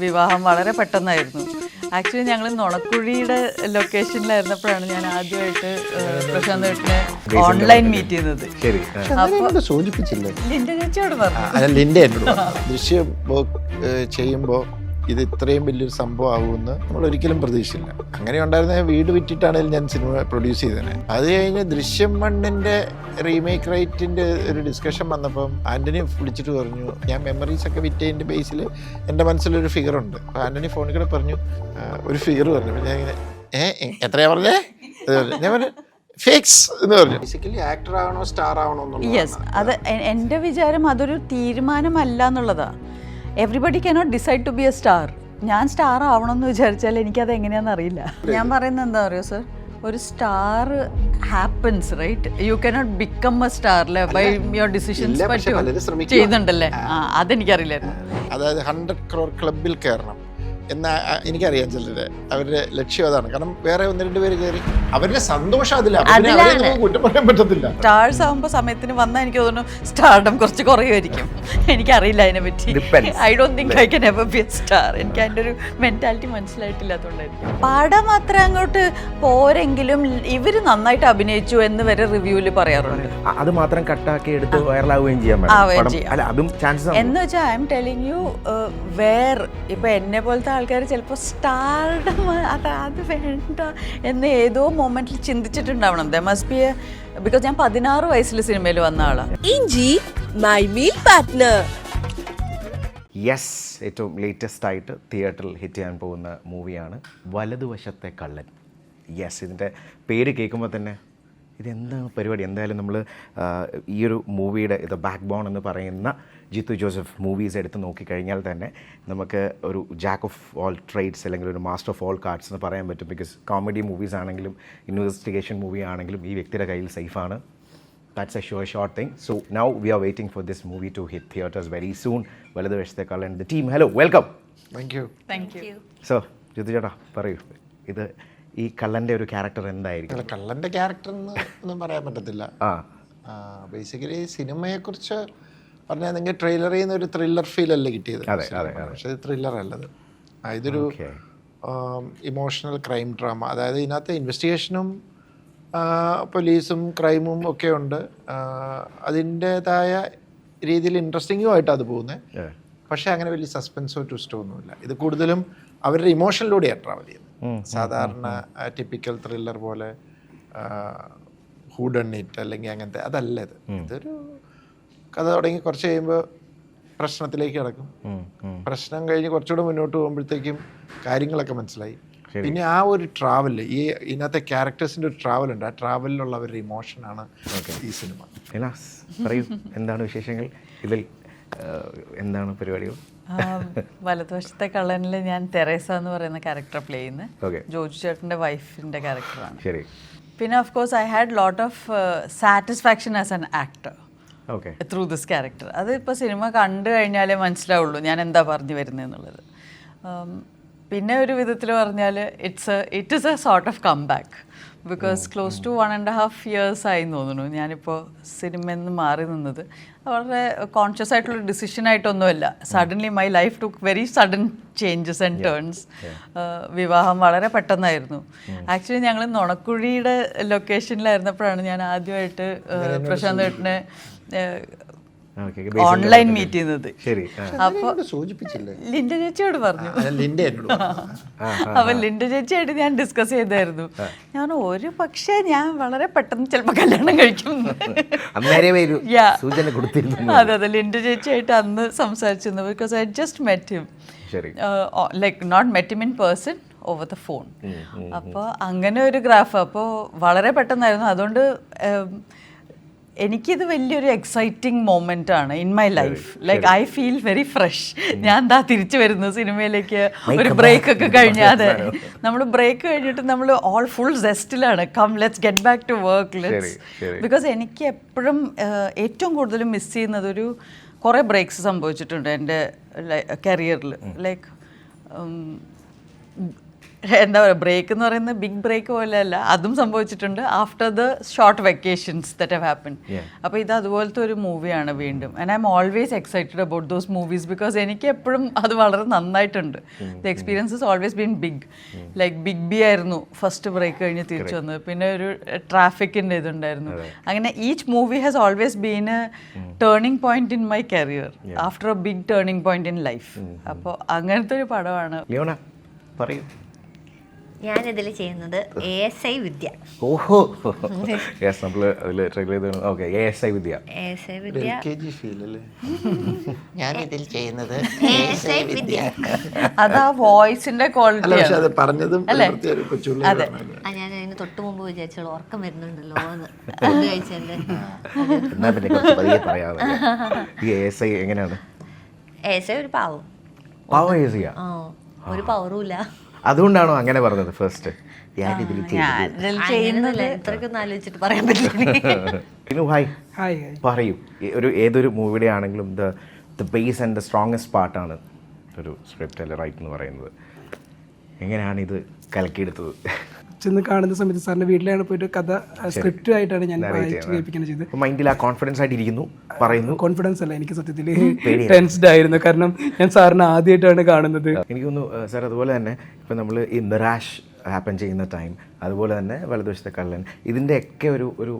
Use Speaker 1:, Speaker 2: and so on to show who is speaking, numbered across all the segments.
Speaker 1: വിവാഹം വളരെ പെട്ടെന്നായിരുന്നു. ആക്ച്വലി ഞങ്ങൾ നുണക്കുഴിയുടെ ലൊക്കേഷനിലായിരുന്നപ്പോഴാണ് ഞാൻ ആദ്യമായിട്ട് പ്രശാന്ത് ഏട്ടനെ ഓൺലൈൻ മീറ്റ് ചെയ്യുന്നത്.
Speaker 2: അപ്പോൾ സൂചിപ്പിച്ചില്ലേ
Speaker 1: ലിൻഡ ചേച്ചിയോട് പറഞ്ഞു,
Speaker 2: ലിൻഡ ദൃശ്യം ചെയ്യുമ്പോൾ ഇത് ഇത്രയും വലിയൊരു സംഭവം ആകുമെന്ന് നമ്മൾ ഒരിക്കലും പ്രതീക്ഷിച്ചില്ല. അങ്ങനെ ഉണ്ടായിരുന്ന വീട് വിറ്റിട്ടാണെങ്കിലും ഞാൻ സിനിമ പ്രൊഡ്യൂസ് ചെയ്തത്. അത് കഴിഞ്ഞ് ദൃശ്യം 1-ന്റെ റീമേക്ക് റൈറ്റിന്റെ ഒരു ഡിസ്കഷൻ വന്നപ്പം ആന്റണി വിളിച്ചിട്ട് പറഞ്ഞു, ഞാൻ മെമ്മറീസ് ഒക്കെ വിറ്റതിന്റെ ബേസിൽ എൻ്റെ മനസ്സിലൊരു ഫിഗർ ഉണ്ട്. അപ്പോൾ ആന്റണി ഫോണിൽ കൂടെ പറഞ്ഞു, ഒരു ഫിഗർ പറഞ്ഞു. ഞാൻ ഇങ്ങനെ എത്രയാ പറഞ്ഞേ? ഞാൻ പറഞ്ഞു ഫിക്സ് എന്ന് പറഞ്ഞു. ബേസിക്കലി ആക്ടർ ആവണോ സ്റ്റാർ ആവണോ എന്നുള്ളത്.
Speaker 1: യെസ്, അത് എൻ്റെ വിചാരം അതൊരു തീരുമാനമല്ല എന്നുള്ളതാണ്. Everybody cannot decide to be a star. ഞാൻ സ്റ്റാർ ആവണമെന്ന് വിചാരിച്ചാൽ എനിക്കത് എങ്ങനെയാണെന്ന് അറിയില്ല. ഞാൻ പറയുന്നത് എന്താ പറയുക സർ, ഒരു star happens, right? You cannot become a star by your decisions. ചെയ്യുന്നുണ്ടല്ലേ? അതെനിക്കറിയില്ലായിരുന്നു.
Speaker 2: അതായത് 100 crore ക്ലബിൽ കയറണം എന്നാ എനിക്കറിയാം. ചിലര് അവരുടെ ലക്ഷ്യം അതാണ്. കാരണം വേറെ 1-2 പേര് കയറി അവരുടെ സന്തോഷം അതിലാണ്. കുറ്റം പറയാൻ പറ്റത്തില്ല.
Speaker 1: സ്റ്റാർസ് ആകുമ്പോൾ സമയത്തിന് വന്നാൽ എനിക്ക് തോന്നുന്നു സ്റ്റാർഡം കുറച്ച് കുറയുമായിരിക്കും. എനിക്കറിയില്ല അതിനെ പറ്റി. I don't think I can ever B a star. എനിക്ക് അതിൻ്റെ ഒരു മെന്റാലിറ്റി മനസ്സിലായിട്ടില്ലാത്തതുകൊണ്ടായിരിക്കും. പടം അത്ര അങ്ങോട്ട് പോരെങ്കിലും ഇവർ നന്നായിട്ട് അഭിനയിച്ചു എന്ന് വരെ റിവ്യൂവിൽ പറയാറുണ്ട്.
Speaker 3: അത് മാത്രം കട്ടാക്കി എടുത്ത് വൈറലാവുകയും ചെയ്യാം
Speaker 1: എന്ന് വെച്ചാൽ ഐ എം ടെലിങ് യു, ഇപ്പൊ എന്നെ പോലത്തെ ആൾക്കാർ ചിലപ്പോൾ സ്റ്റാർഡം അത് വേണ്ട എന്ന് ഏതോ മൊമെന്റിൽ ചിന്തിച്ചിട്ടുണ്ടാവണം. The must be a, because ഞാൻ 16 വയസ്സിൽ സിനിമയിൽ വന്ന ആളാണ്.
Speaker 4: ഇഞ്ചി മൈ മീൽ പാർട്ട്ണർ.
Speaker 3: യെസ്, ഏറ്റവും ലേറ്റസ്റ്റ് ആയിട്ട് തിയേറ്ററിൽ ഹിറ്റ് ചെയ്യാൻ പോകുന്ന മൂവിയാണ് വലതുവശത്തെ കള്ളൻ. യെസ്, ഇതിൻ്റെ പേര് കേൾക്കുമ്പോൾ തന്നെ ഇതെന്താണ് പരിപാടി. എന്തായാലും നമ്മൾ ഈ ഒരു മൂവിയുടെ ഇത് ബാക്ക് ബോൺ എന്ന് പറയുന്ന ജിത്തു ജോസഫ് മൂവീസ് എടുത്ത് നോക്കിക്കഴിഞ്ഞാൽ തന്നെ നമുക്ക് ഒരു ജാക്ക് ഓഫ് ഓൾ ട്രേഡ്സ് അല്ലെങ്കിൽ ഒരു മാസ്റ്റർ ഓഫ് ഓൾ കാർഡ്സ് എന്ന് പറയാൻ പറ്റും. ബിക്കോസ് കോമഡി മൂവീസ് ആണെങ്കിലും ഇൻവെസ്റ്റിഗേഷൻ മൂവി ആണെങ്കിലും ഈ വ്യക്തിയുടെ കയ്യിൽ സേഫാണ്. That's a sure short thing. So now we are waiting for this movie to hit theatres very soon. വലതുവശത്തെ കള്ളൻ, the team, hello, welcome.
Speaker 2: Thank you.
Speaker 3: So Jithu ചേട്ടാ പറയൂ, ഇത് ഈ കള്ളൻ്റെ ഒരു ക്യാരക്ടർ എന്തായിരിക്കും?
Speaker 2: കള്ളൻ്റെ ക്യാരക്ടർ ഒന്നും പറയാൻ പറ്റത്തില്ല. ബേസിക്കലി സിനിമയെക്കുറിച്ച് പറഞ്ഞാൽ നിങ്ങൾ ട്രെയിലറിൽ നിന്ന് ഒരു ത്രില്ലർ ഫീൽ അല്ലേ കിട്ടിയത്? പക്ഷെ ഇത് ത്രില്ലർ അല്ലത്. ഇതൊരു ഇമോഷണൽ ക്രൈം ഡ്രാമ. അതായത് ഇതിനകത്ത് ഇൻവെസ്റ്റിഗേഷനും പോലീസും ക്രൈമും ഒക്കെ ഉണ്ട്. അതിൻ്റേതായ രീതിയിൽ ഇൻട്രസ്റ്റിങ്ങും ആയിട്ട് അത് പോകുന്നത്. പക്ഷേ അങ്ങനെ വലിയ സസ്പെൻസോ ട്വിസ്റ്റോ ഒന്നുമില്ല. ഇത് കൂടുതലും അവരുടെ ഇമോഷനിലൂടെയാണ് ട്രാവൽ ചെയ്യുന്നത്. സാധാരണ ടിപ്പിക്കൽ ത്രില്ലർ പോലെ ഹൂഡൺ ഇറ്റ് അല്ലെങ്കിൽ അങ്ങനത്തെ അതല്ല ഇത്. ഇതൊരു കഥ തുടങ്ങി കുറച്ച് കഴിയുമ്പോൾ പ്രശ്നത്തിലേക്ക് കിടക്കും. പ്രശ്നം കഴിഞ്ഞ് കുറച്ചുകൂടെ മുന്നോട്ട് പോകുമ്പോഴത്തേക്കും കാര്യങ്ങളൊക്കെ മനസ്സിലായി. പിന്നെ ആ ഒരു ട്രാവൽ, ഇതിനകത്തെ ക്യാരക്ടേഴ്സിൻ്റെ ഒരു ട്രാവലുണ്ട്. ആ ട്രാവലിലുള്ള അവരുടെ ഇമോഷനാണ് ഈ സിനിമ.
Speaker 3: പറയൂ, എന്താണ് വിശേഷങ്ങൾ? ഇതിൽ എന്താണ് പരിപാടികൾ?
Speaker 1: വലതുവശത്തെ കള്ളനിൽ ഞാൻ തെരേസ എന്ന് പറയുന്ന ക്യാരക്ടർ പ്ലേ ചെയ്യുന്നത് ജോജു ചേട്ടൻ്റെ വൈഫിൻ്റെ ക്യാരക്ടറാണ്. പിന്നെ of course I had lot of satisfaction as an actor through this character. അത് ഇപ്പോൾ സിനിമ കണ്ടു കഴിഞ്ഞാലേ മനസ്സിലാവുള്ളൂ ഞാൻ എന്താ പറഞ്ഞു വരുന്നതെന്നുള്ളത്. പിന്നെ ഒരു വിധത്തിൽ പറഞ്ഞാൽ it is a sort of come back. Because close to 1.5 years ആയി തോന്നുന്നു ഞാനിപ്പോൾ സിനിമയിൽ നിന്ന് മാറി നിന്നത്. വളരെ കോൺഷ്യസ് ആയിട്ടുള്ള ഡിസിഷൻ ആയിട്ടൊന്നുമല്ല. Suddenly my life took very sudden changes and turns. വിവാഹം വളരെ പെട്ടെന്നായിരുന്നു. ആക്ച്വലി ഞങ്ങൾ നുണക്കുഴിയുടെ ലൊക്കേഷനിലായിരുന്നപ്പോഴാണ് ഞാൻ ആദ്യമായിട്ട് പ്രശാന്ത് ഏട്ടനെ ഓൺലൈൻ മീറ്റ് ചെയ്യുന്നത്. അപ്പോൾ ലിൻഡ ചേച്ചിയോട് പറഞ്ഞു. അപ്പൊ ലിൻഡ ചേച്ചിയായിട്ട് ഞാൻ ഡിസ്കസ് ചെയ്തായിരുന്നു. ഞാൻ പക്ഷേ ഞാൻ വളരെ പെട്ടെന്ന് ചിലപ്പോൾ കല്യാണം കഴിക്കും. അതെ, ലിൻഡ ചേച്ചിയായിട്ട് അന്ന് സംസാരിച്ചിരുന്നു. Because I just met him, like not met him in person, over the phone. അപ്പോൾ അങ്ങനെ ഒരു ഗ്രാഫ്. അപ്പോൾ വളരെ പെട്ടെന്നായിരുന്നു. അതുകൊണ്ട് എനിക്കിത് വലിയൊരു എക്സൈറ്റിംഗ് മൊമെൻ്റ് ആണ് in my life. Like I feel very fresh. ഞാൻ എന്താ തിരിച്ചു വരുന്നത് സിനിമയിലേക്ക്. ഒരു ബ്രേക്ക് ഒക്കെ കഴിഞ്ഞാൽ നമ്മൾ ബ്രേക്ക് കഴിഞ്ഞിട്ട് നമ്മൾ ഓൾ ഫുൾ സെസ്റ്റിലാണ്. Come let's get back to work, let's. Because എനിക്ക് എപ്പോഴും ഏറ്റവും കൂടുതൽ മിസ് ചെയ്യുന്നത് ഒരു കുറേ ബ്രേക്സ് സംഭവിച്ചിട്ടുണ്ട് എൻ്റെ കരിയറിൽ. ലൈക്ക് എന്താ പറയുക, ബ്രേക്ക് എന്ന് പറയുന്നത് ബിഗ് ബ്രേക്ക് പോലെയല്ല, അതും സംഭവിച്ചിട്ടുണ്ട് after the short vacations that have happen. അപ്പോൾ ഇത് അതുപോലത്തെ ഒരു മൂവിയാണ് വീണ്ടും. And I'm always excited about those movies because എനിക്ക് എപ്പോഴും അത് വളരെ നന്നായിട്ടുണ്ട്. The experience is always been big. Like big B ആയിരുന്നു ഫസ്റ്റ് ബ്രേക്ക് കഴിഞ്ഞ് തിരിച്ചു വന്നത്, പിന്നെ ഒരു ട്രാഫിക്കിൻ്റെ ഇതുണ്ടായിരുന്നു. അങ്ങനെ each movie has always been a turning point in my career after a big turning point in life. അപ്പോൾ അങ്ങനത്തെ ഒരു പടമാണ്.
Speaker 3: ലിയോണ പറയൂ.
Speaker 5: ഞാനിതിൽ ചെയ്യുന്നത് ASI വിദ്യ.
Speaker 3: ഓഹോ, യെസ്, നമ്മൾ അതിൽ ട്രെയിലർ ചെയ്ത്. ഓക്കെ, ASI വിദ്യ.
Speaker 5: ASI വിദ്യ
Speaker 2: ഞാനിതിൽ ചെയ്യുന്നത്
Speaker 5: ASI വിദ്യ.
Speaker 1: അത് ആ വോയിസിന്റെ ക്വാളിറ്റി
Speaker 2: അത് പറഞ്ഞതും കൊച്ചുള്ളി
Speaker 5: ഞാൻ അതിന് തൊട്ട് മുമ്പ് വിചാരിച്ചോളൂ ഉറക്കം വരുന്നുണ്ടല്ലോ എന്ന് ഫുഡ് കഴിച്ചതിന്റെ.
Speaker 3: എന്നാ പിന്നെ കുറച്ച് പതിയെ പറയാതെ. ഈ ASI എങ്ങനെയാണ്?
Speaker 5: ASI ഒരു പാവം.
Speaker 3: പാവം ASI
Speaker 5: ആ, ഒരു പവറും ഇല്ല.
Speaker 3: അതുകൊണ്ടാണോ അങ്ങനെ പറഞ്ഞത് ഫസ്റ്റ്?
Speaker 5: ചെയ്യുന്നില്ല, ഇത്രയ്ക്കൊന്നും ആലോചിച്ചിട്ട് പറയാൻ പറ്റില്ല.
Speaker 3: ഹായ്, പറയൂ. ഏതൊരു മൂവിയുടെ ആണെങ്കിലും the base and the strongest പാർട്ടാണ് ഒരു സ്ക്രിപ്റ്റ് അല്ലെ റൈറ്റ് എന്ന് പറയുന്നത്. എങ്ങനെയാണ് ഇത് കലക്കിയെടുത്തത്?
Speaker 6: ചെന്ന് കാണുന്ന സമയത്ത് സാറിൻ്റെ വീട്ടിലാണ് പോയിട്ട് കഥ സ്ക്രിപ്റ്റ് ആയിട്ടാണ് ഞാൻ കേൾപ്പിക്കുന്നത് ചെയ്തത്.
Speaker 3: മൈൻഡിൽ ആ കോൺഫിഡൻസ് ആയിട്ട് ഇരിക്കുന്നു, പറയുന്നു.
Speaker 6: കോൺഫിഡൻസ് അല്ല, എനിക്ക് സത്യത്തിൽ ടെൻസ്ഡ് ആയിരുന്നു. കാരണം ഞാൻ സാറിനെ ആദ്യമായിട്ടാണ് കാണുന്നത്.
Speaker 3: എനിക്കൊന്നു സാർ, അതുപോലെ തന്നെ ഇപ്പം നമ്മൾ ഈ മിറാഷ് ഹാപ്പൻ ചെയ്യുന്ന ടൈം, അതുപോലെ തന്നെ വലതുവശത്തെ കള്ളൻ, ഇതിൻ്റെയൊക്കെ ഒരു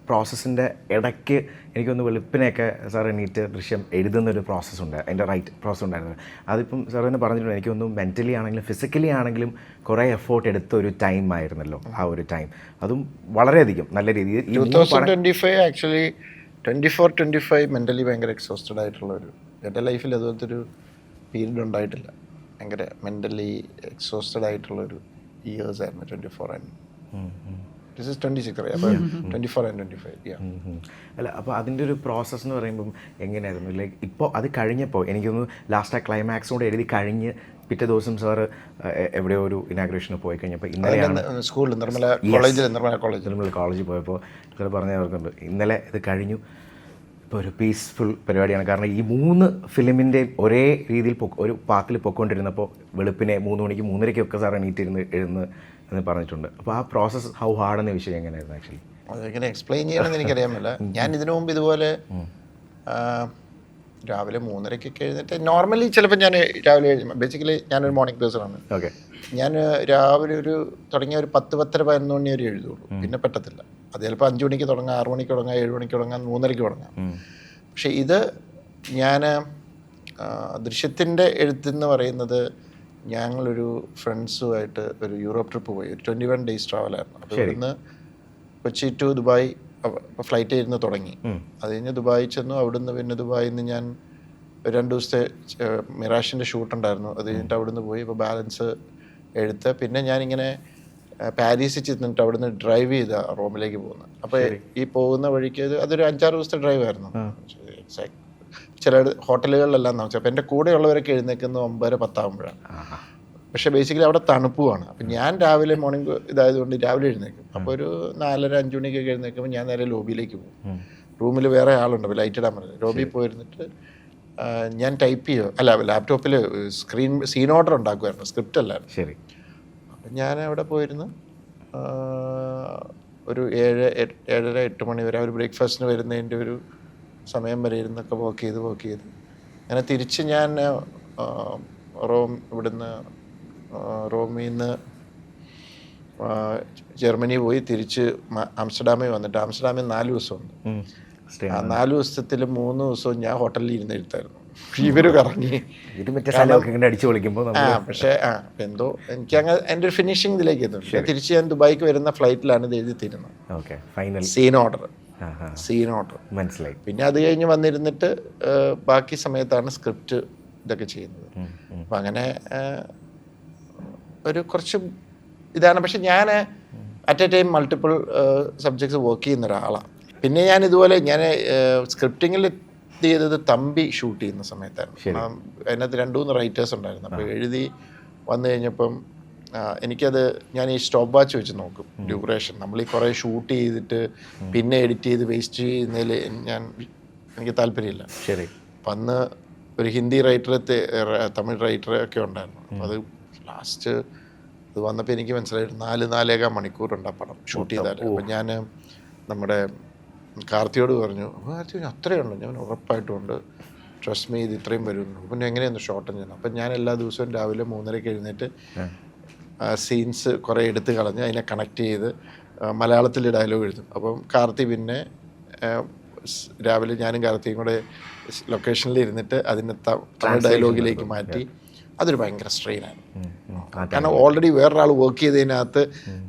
Speaker 3: പ്രോസസ്സിൻ്റെ ഇടയ്ക്ക് എനിക്കൊന്ന് വെളുപ്പിനെയൊക്കെ സാർ എണീറ്റ് ദൃശ്യം എഴുതുന്നൊരു പ്രോസസ്സുണ്ട്, അതിൻ്റെ റൈറ്റ് പ്രോസസ്സ് ഉണ്ടായിരുന്നു. അതിപ്പം സാർ തന്നെ പറഞ്ഞിട്ടുണ്ട്, എനിക്കൊന്ന് മെൻ്റലി ആണെങ്കിലും ഫിസിക്കലി ആണെങ്കിലും കുറേ എഫേർട്ട് എടുത്ത ഒരു ടൈം ആയിരുന്നല്ലോ ആ ഒരു ടൈം. അതും വളരെയധികം നല്ല രീതിയിൽ
Speaker 2: 2025 ആക്ച്വലി 24-25 മെൻ്റലി ഭയങ്കര എക്സോസ്റ്റഡ് ആയിട്ടുള്ളൊരു, എൻ്റെ ലൈഫിൽ അതുപോലത്തെ ഒരു പീരീഡ് ഉണ്ടായിട്ടില്ല. ഭയങ്കര മെൻ്റലി എക്സോസ്റ്റഡ് ആയിട്ടുള്ളൊരു ഇയേഴ്സ് ആയിരുന്നു 24 ആൻഡ് ദിസ് ഇസ് 26 അപ്പോൾ 24 ആൻഡ് 25.
Speaker 3: അല്ല, അപ്പോൾ അതിൻ്റെ ഒരു പ്രോസസ്സ് എന്ന് പറയുമ്പം എങ്ങനെയായിരുന്നു? ലൈക്ക് ഇപ്പോൾ അത് കഴിഞ്ഞപ്പോൾ എനിക്കൊന്ന് ലാസ്റ്റ് ആ ക്ലൈമാക്സ് കൂടെ എഴുതി കഴിഞ്ഞ് പിറ്റേ ദിവസം സാറ് എവിടെയോ ഒരു ഇനാഗ്രേഷന് പോയി കഴിഞ്ഞപ്പോൾ ഇന്നലെയാണ്
Speaker 2: സ്കൂളിൽ നിർമ്മല
Speaker 3: കോളേജിൽ പോയപ്പോൾ സാർ പറഞ്ഞവർക്കുണ്ട് ഇന്നലെ ഇത് കഴിഞ്ഞു, ഇപ്പോൾ ഒരു പീസ്ഫുൾ പരിപാടിയാണ്. കാരണം ഈ 3 ഫിലിമിൻ്റെയും ഒരേ രീതിയിൽ ഒരു പാത്തിൽ പൊയ്ക്കൊണ്ടിരുന്നപ്പോൾ വെളുപ്പിനെ 3 മണിക്ക് 3:30 സാർ എണീറ്റിരുന്ന് എന്ന് പറഞ്ഞിട്ടുണ്ട്. അപ്പോൾ ആ പ്രോസസ്സ് ഹൗ ഹാർഡ് എന്ന വിഷയം എങ്ങനെയായിരുന്നു ആക്ച്വലി?
Speaker 2: അതെങ്ങനെ എക്സ്പ്ലെയിൻ ചെയ്യണമെന്ന് എനിക്കറിയാമല്ല. ഞാൻ ഇതിനു മുമ്പ് ഇതുപോലെ രാവിലെ 3:30 എഴുന്നേറ്റ് നോർമലി ചിലപ്പോൾ ഞാൻ രാവിലെ ബേസിക്കലി ഞാനൊരു മോർണിംഗ് പേഴ്സണാണ്.
Speaker 3: ഓക്കെ, ഞാൻ
Speaker 2: രാവിലെ തുടങ്ങിയ ഒരു 10-11 മണി വരെ എഴുതുള്ളൂ, പിന്നെ പറ്റത്തില്ല. അത് ചിലപ്പോൾ 5 മണിക്ക് തുടങ്ങാം, 6 മണിക്ക് തുടങ്ങാം, 7 മണിക്ക് തുടങ്ങാം, 3:30 തുടങ്ങാം. പക്ഷേ ഇത് ഞാൻ ദൃശ്യത്തിൻ്റെ എഴുത്തെന്ന് പറയുന്നത് ഞങ്ങളൊരു ഫ്രണ്ട്സുമായിട്ട് ഒരു യൂറോപ്പ് ട്രിപ്പ് പോയി. ഒരു 21 days ട്രാവലായിരുന്നു. അപ്പോൾ ഇവിടുന്ന് കൊച്ചി ടു ദുബായ് ഫ്ലൈറ്റ് ഇരുന്ന് തുടങ്ങി. അത് കഴിഞ്ഞ് ദുബായി ചെന്നു. അവിടുന്ന് പിന്നെ ദുബായിൽ നിന്ന് ഞാൻ 2 ദിവസത്തെ മിറാഷിൻ്റെ ഷൂട്ടുണ്ടായിരുന്നു. അത് കഴിഞ്ഞിട്ട് അവിടുന്ന് പോയി. ഇപ്പോൾ ബാലൻസ് എടുത്ത് പിന്നെ ഞാനിങ്ങനെ പാരീസിൽ ചെന്നിട്ട് അവിടുന്ന് ഡ്രൈവ് ചെയ്ത റോമിലേക്ക് പോകുന്നത്. അപ്പോൾ ഈ പോകുന്ന വഴിക്ക് അതൊരു 5-6 ദിവസത്തെ ഡ്രൈവായിരുന്നു. ചില ഹോട്ടലുകളിലെല്ലാം താമസിച്ചു. അപ്പോൾ എൻ്റെ കൂടെയുള്ളവരൊക്കെ എഴുന്നേക്കുന്നത് 9-10 ആകുമ്പോഴാണ്. പക്ഷേ ബേസിക്കലി അവിടെ തണുപ്പുമാണ്. അപ്പം ഞാൻ രാവിലെ മോർണിംഗ് ഇതായതുകൊണ്ട് രാവിലെ എഴുന്നേക്കും. അപ്പോൾ ഒരു 4:30-5 മണിക്കൊക്കെ എഴുന്നേക്കുമ്പോൾ ഞാൻ നേരെ ലോബിയിലേക്ക് പോകും. റൂമിൽ വേറെ ആളുണ്ട്, അപ്പോൾ ലൈറ്റ് ഇടാൻ പറഞ്ഞത്. ലോബിയിൽ പോയിരുന്നിട്ട് ഞാൻ ടൈപ്പ് ചെയ്യുക, അല്ല ലാപ്ടോപ്പിൽ സീൻ ഓർഡർ ഉണ്ടാക്കുമായിരുന്നു, സ്ക്രിപ്റ്റ് അല്ലായിരുന്നു.
Speaker 3: ശരി.
Speaker 2: അപ്പം ഞാൻ അവിടെ പോയിരുന്നു ഒരു 7-8 മണി വരെ. ഒരു ബ്രേക്ക്ഫാസ്റ്റിന് വരുന്നതിൻ്റെ ഒരു സമയം വരെ ഇരുന്നൊക്കെ വർക്ക് ചെയ്ത് അങ്ങനെ തിരിച്ച് ഞാൻ ഇവിടുന്ന് റോമിൽ നിന്ന് ജർമ്മനി പോയി തിരിച്ച് ആംസ്റ്റർഡാമിൽ വന്നിട്ട് ആംസ്റ്റർഡാമിൽ 4 ദിവസമുണ്ട്. ആ 4 ദിവസത്തിൽ 3 ദിവസവും ഞാൻ ഹോട്ടലിൽ ഇരുന്ന് എഴുത്തായിരുന്നു. ഇവര് കറങ്ങി
Speaker 3: അടിച്ചു വിളിക്കുമ്പോൾ
Speaker 2: പക്ഷേ എന്തോ എനിക്ക് അങ്ങനെ എൻ്റെ ഒരു ഫിനിഷിംഗ് ഇതിലേക്ക് എത്തും. തിരിച്ച് ഞാൻ ദുബായിക്ക് വരുന്ന ഫ്ലൈറ്റിലാണ് ഇത് എഴുതി തരുന്നത്. സീൻ ഓർഡർ
Speaker 3: മനസ്സിലായി.
Speaker 2: പിന്നെ അത് കഴിഞ്ഞ് വന്നിരുന്നിട്ട് ബാക്കി സമയത്താണ് സ്ക്രിപ്റ്റ് ഇതൊക്കെ ചെയ്യുന്നത്. അപ്പം അങ്ങനെ ഒരു കുറച്ച് ഇതാണ്. പക്ഷെ ഞാൻ at A time multiple subjects work ചെയ്യുന്ന ഒരാളാണ്. പിന്നെ ഞാൻ ഇതുപോലെ ഞാൻ സ്ക്രിപ്റ്റിങ്ങിൽ ചെയ്തത് തമ്പി ഷൂട്ട് ചെയ്യുന്ന സമയത്തായിരുന്നു. അതിനകത്ത് 2-3 റൈറ്റേഴ്സ് ഉണ്ടായിരുന്നു. അപ്പോൾ എഴുതി വന്നു കഴിഞ്ഞപ്പം എനിക്കത് ഞാൻ ഈ സ്റ്റോപ്പ് വാച്ച് വെച്ച് നോക്കും ഡ്യൂറേഷൻ. നമ്മൾ ഈ കുറേ ഷൂട്ട് ചെയ്തിട്ട് പിന്നെ എഡിറ്റ് ചെയ്ത് വേസ്റ്റ് ചെയ്യുന്നതിൽ എനിക്ക് താല്പര്യമില്ല.
Speaker 3: ശരി.
Speaker 2: അപ്പം അന്ന് ഒരു ഹിന്ദി റൈറ്റർ, തമിഴ് റൈറ്റർ ഒക്കെ ഉണ്ടായിരുന്നു. അപ്പം അത് ലാസ്റ്റ് അത് വന്നപ്പോൾ എനിക്ക് മനസ്സിലായിട്ട് 4-4.5 മണിക്കൂറുണ്ട് ആ പടം ഷൂട്ട് ചെയ്താൽ. അപ്പം ഞാൻ നമ്മുടെ കാർത്തിയോട് പറഞ്ഞു, അപ്പോൾ കാർത്തി അത്രയുണ്ട്. ഞാൻ ഉറപ്പായിട്ടും ഉണ്ട്, ട്രസ്റ്റ് മീ, ഇത് ഇത്രയും വരുന്നു. പിന്നെ എങ്ങനെയാണ് ഷോട്ട് ചെയ്യുന്നത്? അപ്പം ഞാൻ എല്ലാ ദിവസവും രാവിലെ 3:30 എഴുന്നേറ്റ് സീൻസ് കുറേ എടുത്ത് കളഞ്ഞ് അതിനെ കണക്ട് ചെയ്ത് മലയാളത്തിൽ ഡയലോഗ് എഴുതും. അപ്പം കാർത്തി പിന്നെ രാവിലെ ഞാനും കാർത്തിയും കൂടെ ലൊക്കേഷനിൽ ഇരുന്നിട്ട് അതിനെ തമിഴ് ഡയലോഗിലേക്ക് മാറ്റി. അതൊരു ഭയങ്കര സ്ട്രെയിനാണ്. കാരണം ഓൾറെഡി വേറൊരാൾ വർക്ക് ചെയ്തതിനകത്ത്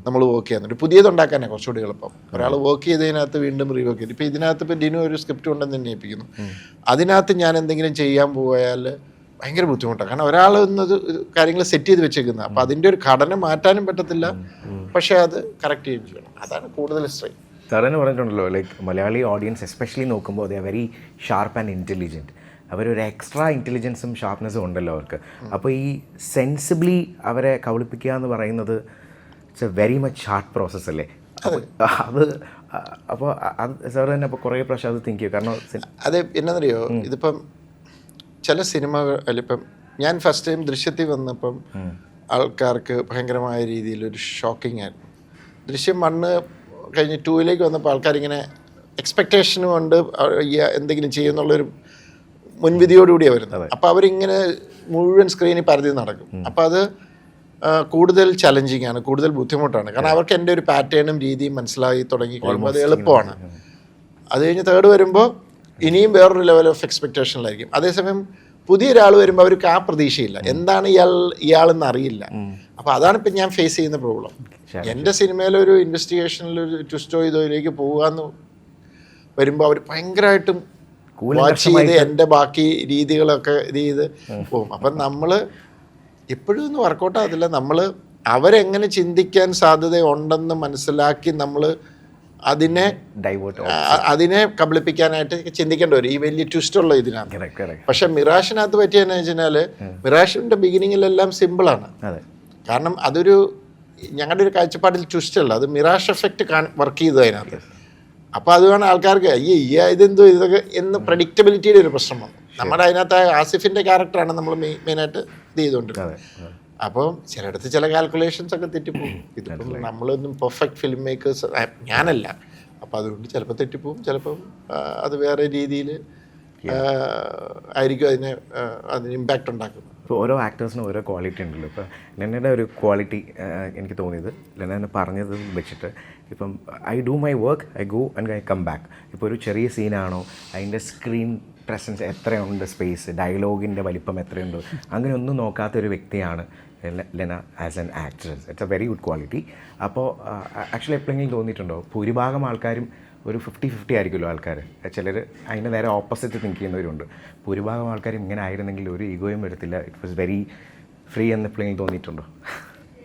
Speaker 2: നമ്മൾ വർക്ക് ചെയ്യുന്നുണ്ട്. പുതിയതുണ്ടാക്കാനാണ് കുറച്ചുകൂടി എളുപ്പം. ഒരാൾ വർക്ക് ചെയ്തതിനകത്ത് വീണ്ടും റീവർക്ക് ചെയ്തു. ഇപ്പോൾ ഇതിനകത്ത് ഇപ്പോൾ ഡിനു ഒരു സ്ക്രിപ്റ്റ് ഉണ്ടെന്ന് തന്നെ ഏൽപ്പിക്കുന്നു. അതിനകത്ത് ഞാൻ എന്തെങ്കിലും ചെയ്യാൻ പോയാൽ ഭയങ്കര ബുദ്ധിമുട്ടാണ്. കാരണം ഒരാൾ എന്നത് കാര്യങ്ങൾ സെറ്റ് ചെയ്ത് വെച്ചേക്കുന്നത്. അപ്പോൾ അതിൻ്റെ ഒരു ഘടന മാറ്റാനും പറ്റത്തില്ല, പക്ഷേ അത് കറക്റ്റ് ചെയ്യുകയും ചെയ്യണം. അതാണ് കൂടുതൽ സ്ട്രെയിൻ.
Speaker 3: സാറെന്ന് പറഞ്ഞിട്ടുണ്ടല്ലോ, ലൈക്ക് മലയാളി ഓഡിയൻസ് എസ്പെഷ്യലി നോക്കുമ്പോൾ they are very sharp and intelligent. അവരൊരു എക്സ്ട്രാ ഇൻ്റലിജൻസും ഷാർപ്നെസ്സും ഉണ്ടല്ലോ അവർക്ക്. അപ്പോൾ ഈ സെൻസിബിളി അവരെ കബളിപ്പിക്കുക എന്ന് പറയുന്നത് it's a very much hard process അല്ലേ? അത് അപ്പോൾ അത് സാർ തന്നെ അപ്പോൾ കുറേ പ്രാവശ്യം അത് തിങ്ക് ചെയ്യും. കാരണം
Speaker 2: അത് എന്നറിയോ, ഇതിപ്പം ചില സിനിമകൾ ഇപ്പം ഞാൻ ഫസ്റ്റ് ടൈം ദൃശ്യത്തിൽ വന്നപ്പം ആൾക്കാർക്ക് ഭയങ്കരമായ രീതിയിലൊരു ഷോക്കിംഗ് ആയിരുന്നു. ദൃശ്യം 1 കഴിഞ്ഞ് 2 വന്നപ്പോൾ ആൾക്കാരിങ്ങനെ എക്സ്പെക്റ്റേഷനും കൊണ്ട് എന്തെങ്കിലും ചെയ്യുന്നുള്ളൊരു മുൻവിധിയോടുകൂടിയാണ് വരുന്നത്. അപ്പോൾ അവരിങ്ങനെ മുഴുവൻ സ്ക്രീനിൽ പരതി നടക്കും. അപ്പോൾ അത് കൂടുതൽ ചലഞ്ചിങ് ആണ്, കൂടുതൽ ബുദ്ധിമുട്ടാണ്. കാരണം അവർക്ക് എൻ്റെ ഒരു പാറ്റേണും രീതിയും മനസ്സിലായി തുടങ്ങി കഴിയുമ്പോൾ അത് എളുപ്പമാണ്. അത് കഴിഞ്ഞ് 3rd വരുമ്പോൾ ഇനിയും വേറൊരു ലെവൽ ഓഫ് എക്സ്പെക്റ്റേഷനിലായിരിക്കും. അതേസമയം പുതിയൊരാൾ വരുമ്പോൾ അവർക്ക് ആ പ്രതീക്ഷയില്ല, എന്താണ് ഇയാളെന്ന് അറിയില്ല. അപ്പോൾ അതാണ് ഇപ്പം ഞാൻ ഫേസ് ചെയ്യുന്ന പ്രോബ്ലം. എൻ്റെ സിനിമയിലൊരു ഇൻവെസ്റ്റിഗേഷനിലൊരു ട്വിസ്റ്റോ ഇതോയിലേക്ക് പോകാമെന്ന് വരുമ്പോൾ അവർ ഭയങ്കരമായിട്ടും വാച്ച് ചെയ്ത് എൻ്റെ ബാക്കി രീതികളൊക്കെ ഇത് ചെയ്ത് പോകും. അപ്പം നമ്മൾ എപ്പോഴും ഒന്നും വർക്കൗട്ട് ആകത്തില്ല. നമ്മൾ അവരെങ്ങനെ ചിന്തിക്കാൻ സാധ്യതയുണ്ടെന്ന് മനസ്സിലാക്കി നമ്മൾ അതിനെ കബളിപ്പിക്കാനായിട്ട് ചിന്തിക്കേണ്ടി വരും, ഈ വലിയ ട്വിസ്റ്റുള്ള ഇതിനകത്ത്. പക്ഷെ മിറാഷിനകത്ത് പറ്റിയെന്ന് വെച്ചാൽ മിറാഷിൻ്റെ ബിഗിനിങ്ങിലെല്ലാം സിമ്പിളാണ്. കാരണം അതൊരു ഞങ്ങളുടെ ഒരു കാഴ്ചപ്പാടിൽ ട്വിസ്റ്റ് അല്ല, അത് മിറാഷ് എഫക്റ്റ് വർക്ക് ചെയ്തു അതിനകത്ത്. അപ്പോൾ അതുകൊണ്ട് ആൾക്കാർക്ക് ഇതെന്തോ ഇതൊക്കെ എന്ന് പ്രഡിക്റ്റബിലിറ്റിയുടെ ഒരു പ്രശ്നമാണ്. നമ്മുടെ അതിനകത്ത് ആസിഫിൻ്റെ ക്യാരക്ടറാണ് നമ്മൾ മെയിനായിട്ട് ഇത് ചെയ്തുകൊണ്ടിരുന്നത്. അപ്പം ചിലയിടത്ത് ചില കാൽക്കുലേഷൻസ് ഒക്കെ തെറ്റിപ്പോകും. ഇതിപ്പം നമ്മളൊന്നും പെർഫെക്റ്റ് ഫിലിം മേക്കേഴ്സ് ഞാനല്ല. അപ്പോൾ അതുകൊണ്ട് ചിലപ്പോൾ തെറ്റിപ്പോവും, ചിലപ്പം അത് വേറെ രീതിയിൽ ആയിരിക്കും അതിന് ഇമ്പാക്റ്റ് ഉണ്ടാക്കുന്നത്.
Speaker 3: ഇപ്പോൾ ഓരോ ആക്ടേഴ്സിനും ഓരോ ക്വാളിറ്റി ഉണ്ടല്ലോ. ഇപ്പോൾ ലെനയുടെ ഒരു ക്വാളിറ്റി എനിക്ക് തോന്നിയത്, ലെന പറഞ്ഞത് വെച്ചിട്ട് ഇപ്പം I do my work, I go and I come back. ഇപ്പോൾ ഒരു ചെറിയ സീനാണോ അതിൻ്റെ സ്ക്രീൻ പ്രസൻസ് എത്രയുണ്ട്, സ്പേസ്, ഡയലോഗിൻ്റെ വലിപ്പം എത്രയുണ്ട്, അങ്ങനെയൊന്നും നോക്കാത്തൊരു വ്യക്തിയാണ് Lena as an actress. It's a very good quality. അപ്പോൾ ആക്ച്വലി എപ്പോഴെങ്കിലും തോന്നിയിട്ടുണ്ടോ ഭൂരിഭാഗം ആൾക്കാരും ഒരു 50-50 ആയിരിക്കുമല്ലോ ആൾക്കാർ, ചിലർ അതിൻ്റെ നേരെ ഓപ്പോസിറ്റ് തിങ്ക് ചെയ്യുന്നവരുണ്ട്. ഭൂരിഭാഗം ആൾക്കാരും ഇങ്ങനെ ആയിരുന്നെങ്കിൽ ഒരു ഈഗോയും വരത്തില്ല, ഇറ്റ് വാസ് വെരി ഫ്രീ എന്ന് എപ്പോഴെങ്കിലും തോന്നിയിട്ടുണ്ടോ?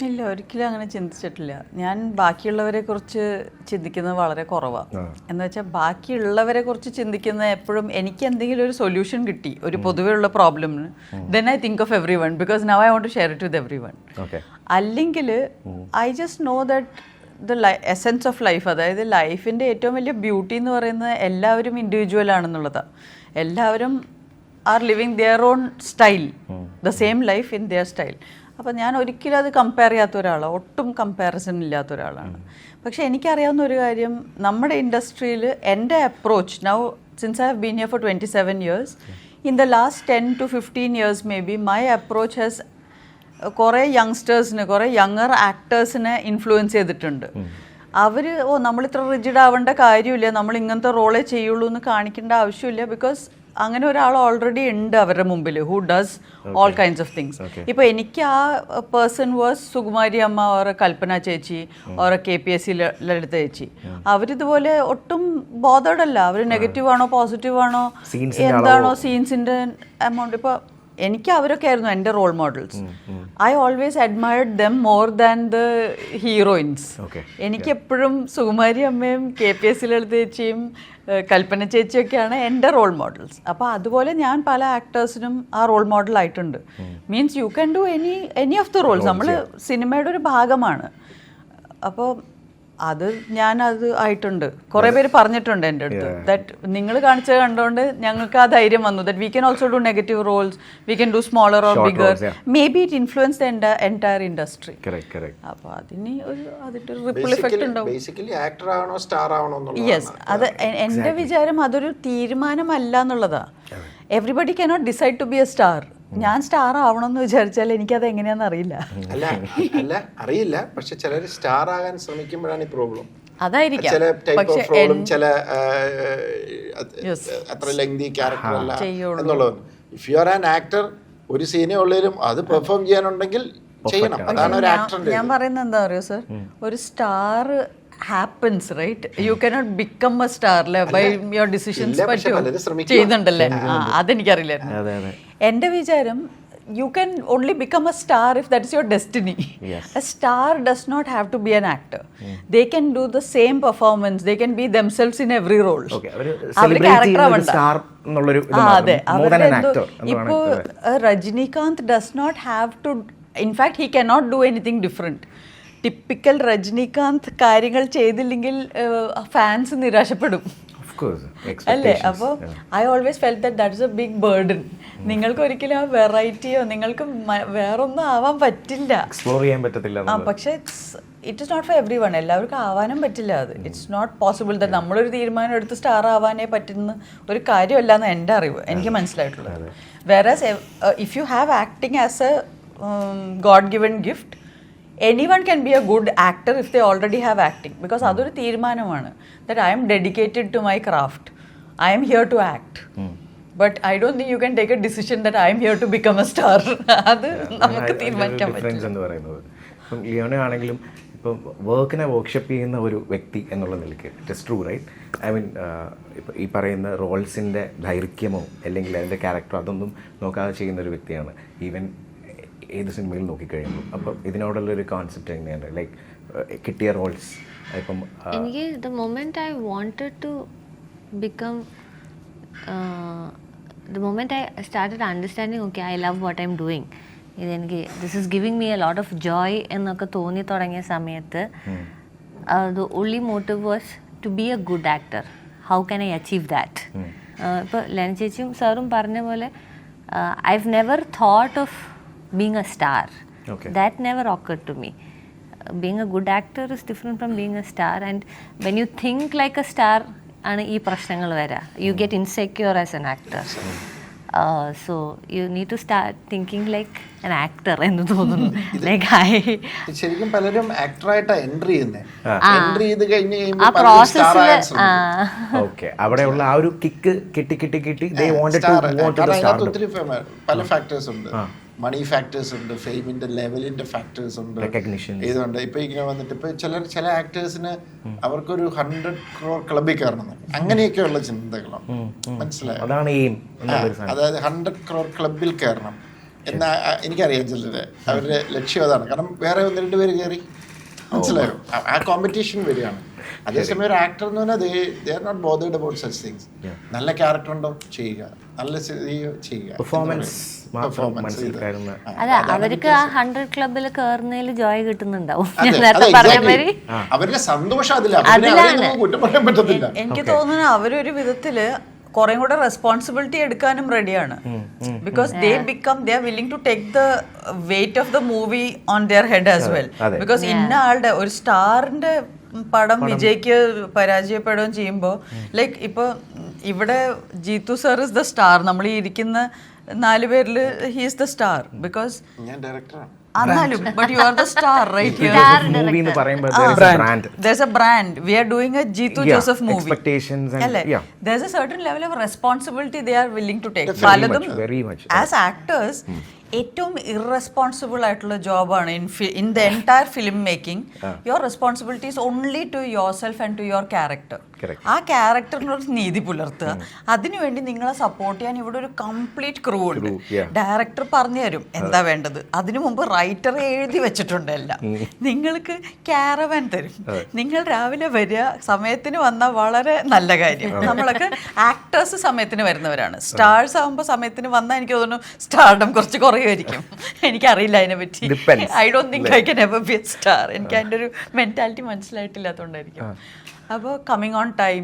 Speaker 1: ഇല്ല, ഒരിക്കലും അങ്ങനെ ചിന്തിച്ചിട്ടില്ല. ഞാൻ ബാക്കിയുള്ളവരെ കുറിച്ച് ചിന്തിക്കുന്നത് വളരെ കുറവാണ്. എന്ന് വെച്ചാൽ ബാക്കിയുള്ളവരെ കുറിച്ച് ചിന്തിക്കുന്ന എപ്പോഴും എനിക്ക് എന്തെങ്കിലും ഒരു സൊല്യൂഷൻ കിട്ടി ഒരു പൊതുവെ ഉള്ള പ്രോബ്ലമിന്, then I think of everyone, because now I want to share it with everyone. അല്ലെങ്കിൽ I just know that essence of life, അതായത് ലൈഫിൻ്റെ ഏറ്റവും വലിയ ബ്യൂട്ടി എന്ന് പറയുന്നത് എല്ലാവരും ഇൻഡിവിജ്വൽ ആണെന്നുള്ളതാണ്. എല്ലാവരും are living their own style, the same life in their style. അപ്പോൾ ഞാൻ ഒരിക്കലും അത് കമ്പയർ ചെയ്യാത്ത ഒരാളാണ്, ഒട്ടും കമ്പാരിസൺ ഇല്ലാത്ത ഒരാളാണ്. പക്ഷേ എനിക്കറിയാവുന്ന ഒരു കാര്യം, നമ്മുടെ ഇൻഡസ്ട്രിയിൽ എൻ്റെ approach now since I have been here for 27 years, in the last 10 to 15 years may be my approach has കുറേ യങ്സ്റ്റേഴ്സിന്, കുറേ യങ്ങർ ആക്ടേഴ്സിനെ ഇൻഫ്ലുവൻസ് ചെയ്തിട്ടുണ്ട്. അവർ നമ്മളിത്ര റിജിഡ് ആവേണ്ട കാര്യമില്ല, നമ്മൾ ഇങ്ങനത്തെ റോളേ ചെയ്യുള്ളൂ എന്ന് കാണിക്കേണ്ട ആവശ്യമില്ല. ബിക്കോസ് അങ്ങനെ ഒരാൾ ഓൾറെഡി ഉണ്ട് അവരുടെ മുമ്പിൽ who does all kinds of things. ഇപ്പോൾ എനിക്ക് ആ പേഴ്സൺ വാസ് സുകുമാരി അമ്മ ഓർ കൽപ്പന ചേച്ചി ഓർ KPSC ലളിത ചേച്ചി. അവരിതുപോലെ ഒട്ടും ബോധേഡല്ല, അവർ നെഗറ്റീവ് ആണോ പോസിറ്റീവ് ആണോ എന്താണോ സീൻസിൻ്റെ എമൗണ്ട്. ഇപ്പോൾ എനിക്ക് അവരൊക്കെ ആയിരുന്നു എൻ്റെ role models. I always admired them more than the heroines. എനിക്കെപ്പോഴും സുകുമാരി അമ്മയും KPSC ലളിത ചേച്ചിയും കൽപ്പന ചേച്ചിയൊക്കെയാണ് എൻ്റെ റോൾ മോഡൽസ്. അപ്പോൾ അതുപോലെ ഞാൻ പല ആക്ടേഴ്സിനും ആ റോൾ മോഡലായിട്ടുണ്ട്. Means you can do any of the roles. നമ്മൾ സിനിമയുടെ ഒരു ഭാഗമാണ്. അപ്പോൾ അത് ഞാനത് ആയിട്ടുണ്ട്. കുറേ പേര് പറഞ്ഞിട്ടുണ്ട് എൻ്റെ അടുത്ത് ദാറ്റ് നിങ്ങൾ കാണിച്ചത് കണ്ടുകൊണ്ട് ഞങ്ങൾക്ക് ആ ധൈര്യം വന്നു that we can also do negative roles, we can do smaller or bigger, maybe it influence the entire industry. അപ്പോൾ അതിന് അതിൻ്റെ ഒരു റിപ്പിൾ ഇഫക്റ്റ് ഉണ്ടാവും.
Speaker 2: ബേസിക്കലി ആക്ടർ ആവണോ സ്റ്റാർ ആവണോ എന്നുള്ളത്.
Speaker 1: യെസ്, അത് എൻ്റെ വിചാരം അതൊരു തീരുമാനമല്ല എന്നുള്ളതാ. Everybody cannot decide to be a star. ഞാൻ സ്റ്റാർ ആവണമെന്ന് വിചാരിച്ചാൽ എനിക്കത് എങ്ങനെയാണെന്ന് അറിയില്ല.
Speaker 2: അല്ല അറിയില്ല, പക്ഷെ ചിലർ സ്റ്റാർ ആകാൻ ശ്രമിക്കുമ്പോഴാണ് ഈ പ്രോബ്ലം.
Speaker 1: അതായിരിക്കാം.
Speaker 2: ചില ടൈപ്പ് ഓഫ് റോളും ചില അത്ര ലെങ്തി ക്യാരക്ടർ അല്ല എന്നുള്ളത്. If you are an actor, ഒരു സീനേ ഉള്ളതിലും അത് പെർഫോം ചെയ്യാനുണ്ടെങ്കിൽ ചെയ്യണം. അതാണ് ഒരു ആക്ടറിന്റെ.
Speaker 1: ഞാൻ പറയുന്നത് എന്താ പറയുക സർ, ഒരു star happens, right? You cannot become a star by your decisions. ചെയ്യുന്നുണ്ടല്ലേ? അതെനിക്കറിയില്ലായിരുന്നു. എൻ്റെ വിചാരം you can only become a star if that is your destiny. A star does not have to be an actor. They can do the same performance, they can be themselves in every role. അവർ character ആവണ്ട. അതെ, ഇപ്പോൾ Rajinikanth does not have to, in fact he cannot do anything different. Typical Rajinikanth കാര്യങ്ങൾ ചെയ്തില്ലെങ്കിൽ fans നിരാശപ്പെടും അല്ലേ? അപ്പോൾ I always felt that that is a big burden. നിങ്ങൾക്ക് ഒരിക്കലും ആ വെറൈറ്റിയോ നിങ്ങൾക്ക് വേറൊന്നും ആവാൻ പറ്റില്ല,
Speaker 3: എക്സ്പ്ലോർ ചെയ്യാൻ പറ്റത്തില്ല.
Speaker 1: പക്ഷേ it is not for everyone. എല്ലാവർക്കും ആവാനും പറ്റില്ല. അത് ഇറ്റ്സ് നോട്ട് പോസിബിൾ ദാറ്റ് നമ്മളൊരു തീരുമാനം എടുത്ത് സ്റ്റാർ ആവാനേ പറ്റുന്ന ഒരു കാര്യമല്ല എന്ന് എൻ്റെ അറിവ്, എനിക്ക് മനസ്സിലായിട്ടുള്ളത്. Whereas if you have acting as a god given gift, anyone can be a good actor if they already have acting, because അതൊരു തീരുമാനമാണ് that I am dedicated to my craft, I am here to act, but I don't think you can take a decision that I am here to become a star. അത് നമുക്ക് തീരുമാനിക്കാൻ പറ്റില്ല.
Speaker 3: ഇപ്പം ലിയോണ ആണെങ്കിലും ഇപ്പം വർക്കിനെ വർക്ക്ഷോപ്പ് ചെയ്യുന്ന ഒരു വ്യക്തി എന്നുള്ള നിലയ്ക്ക് it is true, right? I mean ഇപ്പം ഈ പറയുന്ന റോൾസിൻ്റെ ദൈർഘ്യമോ അല്ലെങ്കിൽ അതിൻ്റെ ക്യാരക്ടറോ അതൊന്നും നോക്കാതെ ചെയ്യുന്ന ഒരു വ്യക്തിയാണ് ഈവൻ ഏത് സിനിമയിൽ നോക്കിക്കഴിയുമ്പോൾ. അപ്പം ഇതിനോടുള്ളൊരു കോൺസെപ്റ്റ് എങ്ങനെയാണ്, ലൈക്ക് കിട്ടിയ റോൾസ് ഇപ്പം
Speaker 5: എനിക്ക് the moment I wanted to become the moment I started understanding okay I love what I am doing, ഇതെനിക്ക് this is giving me a lot of joy എന്നൊക്കെ തോന്നി തുടങ്ങിയ സമയത്ത് the only motive was to be a good actor. How can I achieve that? ഇപ്പോൾ ലെന ചേച്ചിയും സാറും പറഞ്ഞ പോലെ I have never thought of being a star. That never occurred to me. Being a good actor is different from being a star, and when you think like a star ആണ് ഈ പ്രശ്നങ്ങൾ വരാ. You get insecure as an actor. So you need to start thinking like an actor എന്ന് തോന്നുന്നു. Like
Speaker 2: ശരിക്കും പലരും ആക്ടറായിട്ടാ entry ചെയ്യുന്നത്. Entry ചെയ്ത് കഴിഞ്ഞ്
Speaker 5: ആ പ്രോസസ്സിൽ
Speaker 3: അവിടെയുള്ള ആ ഒരു കിക്ക് കിട്ടി they wanted to want to start.
Speaker 2: ഒത്തിരി പല ഫാക്ടേഴ്സ് ഉണ്ട്. മണി ഫാക്ടേഴ്സ് ഉണ്ട്, ഫെയിമിന്റെ ലെവലിന്റെ ഫാക്ടേഴ്സ് ഉണ്ട്, ഇതുണ്ട്. ഇപ്പൊ ഇങ്ങനെ വന്നിട്ട് ഇപ്പൊ ചില ആക്ടേഴ്സിന് അവർക്കൊരു 100 crore ക്ലബിൽ കയറണം, അങ്ങനെയൊക്കെയുള്ള ചിന്തകളാണ്. മനസ്സിലായോ? അതായത് 100 crore ക്ലബിൽ കയറണം എന്നാ എനിക്കറിയാം ചിലര് അവരുടെ ലക്ഷ്യം അതാണ്. കാരണം വേറെ 1-2 പേര് കയറി, മനസ്സിലായോ? ആ കോമ്പറ്റീഷൻ വരികയാണ്. അതേസമയം ഒരു ആക്ടർ എന്ന് പറഞ്ഞാൽ they are not bothered about such things. നല്ല ക്യാരക്ടർ ഉണ്ടോ ചെയ്യുക, നല്ല ചെയ്യുക, പെർഫോമൻസ്.
Speaker 5: അതെ, അവർക്ക് ആ 100 ക്ലബിൽ കയറുന്നതിൽ ജോയ് കിട്ടുന്നുണ്ടാവും.
Speaker 2: അവരുടെ സന്തോഷം അതിലാണ്. കുറ്റം പറയാൻ പറ്റത്തില്ല.
Speaker 1: എനിക്ക് തോന്നുന്നു അവരൊരു വിധത്തില് കുറേ കൂടെ റെസ്പോൺസിബിലിറ്റി എടുക്കാനും റെഡിയാണ്. Because they are willing to take the weight of the movie on their head as well. Because ഇന്ന ആളുടെ ഒരു സ്റ്റാറിന്റെ പടം വിജയ്ക്ക് പരാജയപ്പെടുകയും ചെയ്യുമ്പോൾ ലൈക്ക് ഇപ്പോൾ ഇവിടെ Jeethu sir is the star, നമ്മൾ ഈ ഇരിക്കുന്ന 4 പേരിൽ he is the star because
Speaker 2: ഞാൻ ഡയറക്ടറാണ്.
Speaker 1: but you are the star right here.
Speaker 3: Movie nu parayumbo there is a brand.
Speaker 1: There's a brand. We are doing a Jeetu Joseph movie.
Speaker 3: Expectations and
Speaker 1: there's a certain level of responsibility they are willing to take.
Speaker 3: Very much.
Speaker 1: As actors, ഏറ്റവും irresponsible ആയിട്ടുള്ള ജോബാണ് in the entire film making. Your responsibility is only to yourself and to your character. ആ ക്യാരക്ടറിനൊരു നീതി പുലർത്തുക. അതിനുവേണ്ടി നിങ്ങളെ support ചെയ്യാൻ ഇവിടെ ഒരു കംപ്ലീറ്റ് ക്രൂ ഉണ്ട്. ഡയറക്ടർ പറഞ്ഞു തരും എന്താ വേണ്ടത്, അതിനു മുമ്പ് റൈറ്റർ എഴുതി വെച്ചിട്ടുണ്ട് എല്ലാം. നിങ്ങൾക്ക് ക്യാരവാൻ തരും, നിങ്ങൾ രാവിലെ വരിക, സമയത്തിന് വന്നാൽ വളരെ നല്ല കാര്യം. നമ്മളൊക്കെ ആക്ടേഴ്സ് സമയത്തിന് വരുന്നവരാണ്. സ്റ്റാർസ് ആകുമ്പോൾ സമയത്തിന് വന്നാൽ എനിക്ക് തോന്നുന്നു സ്റ്റാർഡം കുറച്ച് കുറയും പറയുമായിരിക്കും. എനിക്കറിയില്ല അതിനെ പറ്റി. I don't think I can ever B a star. എനിക്ക് അതിൻ്റെ ഒരു മെൻറ്റാലിറ്റി മനസ്സിലായിട്ടില്ലാത്തതുകൊണ്ടായിരിക്കും. അപ്പോൾ കമ്മിങ് ഓൺ ടൈം,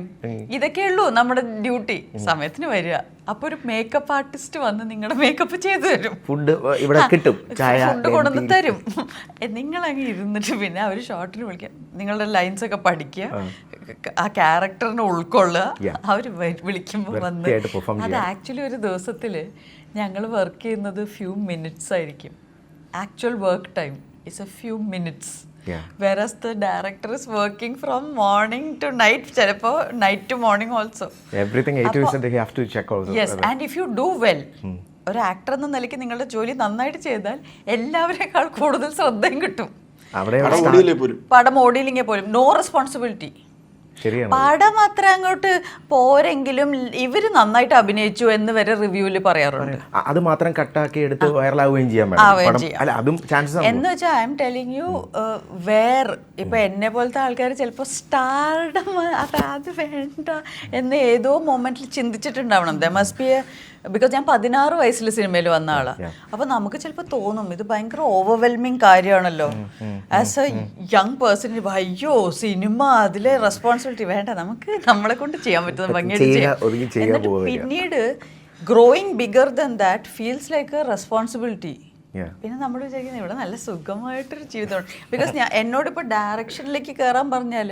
Speaker 1: ഇതൊക്കെ ഉള്ളൂ നമ്മുടെ ഡ്യൂട്ടി. സമയത്തിന് വരിക, അപ്പോൾ ഒരു മേക്കപ്പ് ആർട്ടിസ്റ്റ് വന്ന് നിങ്ങളുടെ മേക്കപ്പ് ചെയ്തു തരും,
Speaker 3: ഫുഡ് ഇവിടെ കിട്ടും,
Speaker 1: ഫുഡ് കൊണ്ടുവന്ന് തരും. നിങ്ങളങ്ങ് ഇരുന്നിട്ട് പിന്നെ അവർ ഷോട്ടിന് വിളിക്കാം, നിങ്ങളുടെ ലൈൻസ് ഒക്കെ പഠിക്കുക, ആ ക്യാരക്ടറിനെ ഉൾക്കൊള്ളുക. അവർ വിളിക്കുമ്പോൾ വന്ന് അത് ആക്ച്വലി ഒരു ദിവസത്തിൽ ഞങ്ങൾ വർക്ക് ചെയ്യുന്നത് ഫ്യൂ മിനിറ്റ്സ് ആയിരിക്കും. Actual work time is A few minutes. Whereas the director is working from morning to night, ചിലപ്പോൾ night to morning also.
Speaker 3: Everything A to Z they have to check also.
Speaker 1: Yes, and if you do well, ഒരു actor എന്ന നിലയ്ക്ക് നിങ്ങളുടെ ജോലി നന്നായിട്ട് ചെയ്താൽ എല്ലാവരെക്കാൾ കൂടുതൽ ശ്രദ്ധയും കിട്ടും. പടം ഓടിയില്ലെങ്കിൽ പോലും നോ റെസ്പോൺസിബിലിറ്റി. പടം അത്ര അങ്ങോട്ട് പോരെങ്കിലും ഇവര് നന്നായിട്ട് അഭിനയിച്ചു എന്ന് വരെ റിവ്യൂവിൽ പറയാറുണ്ട്.
Speaker 3: അത് മാത്രം കട്ടാക്കി എടുത്ത് വൈറലാവുകയും ചെയ്യാം.
Speaker 1: എന്ന് വെച്ചാൽ I'm telling you, where ഇപ്പൊ എന്നെ പോലത്തെ ആൾക്കാർ ചിലപ്പോൾ സ്റ്റാർഡം അത് വേണ്ട എന്ന് ഏതോ മൊമെന്റിൽ ചിന്തിച്ചിട്ടുണ്ടാവണം. The must be a, because ഞാൻ 16 വയസ്സിൽ സിനിമയിൽ വന്ന ആളാണ്. അപ്പൊ നമുക്ക് ചിലപ്പോൾ തോന്നും ഇത് ഭയങ്കര ഓവർവെൽമിങ് കാര്യമാണല്ലോ. ആസ് എ യങ് പേഴ്സൺ, അയ്യോ സിനിമ അതിലെ റെസ്പോൺസിബിലിറ്റി വേണ്ട, നമുക്ക് നമ്മളെ കൊണ്ട് ചെയ്യാൻ പറ്റുന്ന ഭംഗിയായിട്ട് ചെയ്യാം. എന്നിട്ട് പിന്നീട് growing bigger then that feels like A responsibility. പിന്നെ നമ്മൾ വിചാരിക്കുന്നത് ഇവിടെ നല്ല സുഖമായിട്ടൊരു ജീവിതമാണ്. ബിക്കോസ് എന്നോടിപ്പോൾ ഡയറക്ഷനിലേക്ക് കയറാൻ പറഞ്ഞാൽ